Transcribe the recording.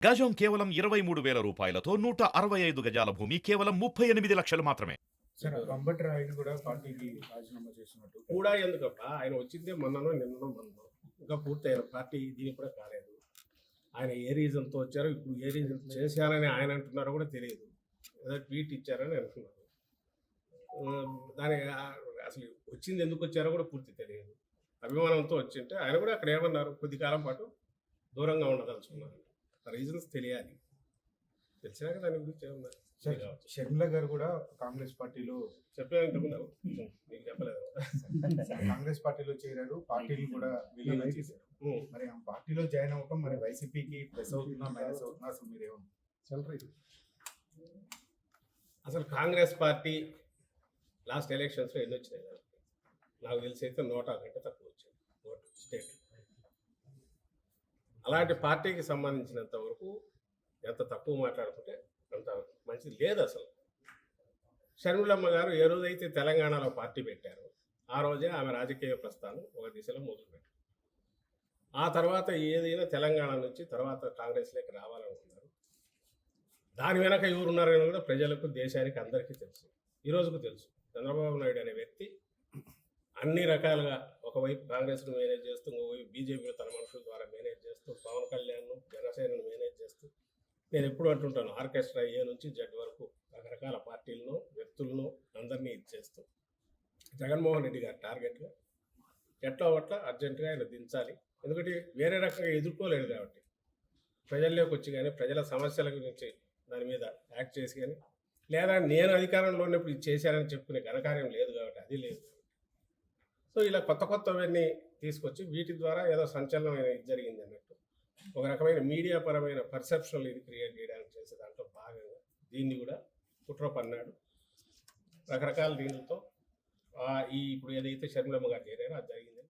గజం కేవలం 23,000 రూపాయలతో 165 గజాల భూమి కేవలం 38 లక్షలు మాత్రమే. సార్ అంబటి రాయుడు కూడా పార్టీకి రాజీనామా చేసినట్టు కూడా ఎందుకప్ప ఆయన వచ్చిందే మొన్ననో నిన్ననో మొన్ననో ఇంకా పూర్తయిన పార్టీ దీనికి కూడా కాలేదు. ఆయన ఏ రీజన్తో వచ్చారో ఇప్పుడు ఏ రీజన్ చేశారని ఆయన అంటున్నారో కూడా తెలియదు. ఏదో ట్వీట్ ఇచ్చారని అంటున్నారు. దాని అసలు వచ్చింది ఎందుకు వచ్చారో కూడా పూర్తి తెలియదు. అభిమానంతో వచ్చింటే ఆయన కూడా అక్కడ ఏమన్నారు, కొద్ది కాలం పాటు దూరంగా ఉండదలుచుకున్నారు. రీజన్స్ తెలియాలి. తెలిసినాక దాని గురించి ఏమన్నారు. షర్మిల గారు కూడా కాంగ్రెస్ పార్టీలో చెప్పేంటున్నారు, మీకు చెప్పలేదు. కాంగ్రెస్ పార్టీలో చేరారు, పార్టీని కూడా విలీనం చేశారు. మరి ఆ పార్టీలో జాయిన్ అవ్వటం మరి వైసీపీకి ప్లస్ అవుతుందా మైనస్ అవుతుందా, అసలు మీరేమో అసలు కాంగ్రెస్ పార్టీ లాస్ట్ ఎలక్షన్స్లో ఎన్ని వచ్చినాయి కదా, నాకు తెలిసి అయితే 100 కంటే తక్కువ వచ్చింది ఓటు స్టేట్. అలాంటి పార్టీకి సంబంధించినంత వరకు ఎంత తక్కువ మాట్లాడుకుంటే అంత మంచిది లేదు. అసలు షర్మిలమ్మ గారు ఏ రోజైతే తెలంగాణలో పార్టీ పెట్టారో ఆ రోజే ఆమె రాజకీయ ప్రస్థానం ఒక దిశలో మొదలుపెట్టారు. ఆ తర్వాత ఏదైనా తెలంగాణ నుంచి తర్వాత కాంగ్రెస్లోకి రావాలనుకున్నారు. దాని వెనక ఎవరున్నారని కూడా ప్రజలకు, దేశానికి అందరికీ తెలుసు. ఈ రోజుకు తెలుసు. చంద్రబాబు నాయుడు అనే వ్యక్తి అన్ని రకాలుగా ఒకవైపు కాంగ్రెస్ను మేనేజ్ చేస్తూ, ఇంకోవైపు బీజేపీలో తన మనుషుల ద్వారా మేనేజ్ చేస్తూ, పవన్ కళ్యాణ్ జనసేనను మేనేజ్ చేస్తూ, నేను ఎప్పుడు అంటుంటాను, ఆర్కెస్ట్రా ఏ నుంచి జడ్ వరకు రకరకాల పార్టీలను, వ్యక్తులను అందరినీ ఇచ్చేస్తూ జగన్మోహన్ రెడ్డి గారి టార్గెట్గా ఎట్లా ఒట్లా అర్జెంటుగా ఆయన దించాలి. ఎందుకంటే వేరే రకంగా ఎదుర్కోలేడు కాబట్టి ప్రజల్లోకి వచ్చి కానీ ప్రజల సమస్యల గురించి దాని మీద యాక్ట్ చేసి కానీ, లేదా నేను అధికారంలో ఉన్నప్పుడు ఇది చేశానని చెప్పుకునే ఘనకార్యం లేదు కాబట్టి అది లేదు. సో ఇలా కొత్త కొత్తవన్నీ తీసుకొచ్చి వీటి ద్వారా ఏదో సంచలనమైన ఇది జరిగింది అన్నట్టు ఒక రకమైన మీడియా పరమైన పర్సెప్షనల్ ఇది క్రియేట్ చేయడానికి చేసే దాంట్లో భాగంగా దీన్ని కూడా కుట్ర పన్నాడు. రకరకాల దీనితో ఇప్పుడు ఏదైతే షర్మిలమ్మ గారు చేరారో అది జరిగింది.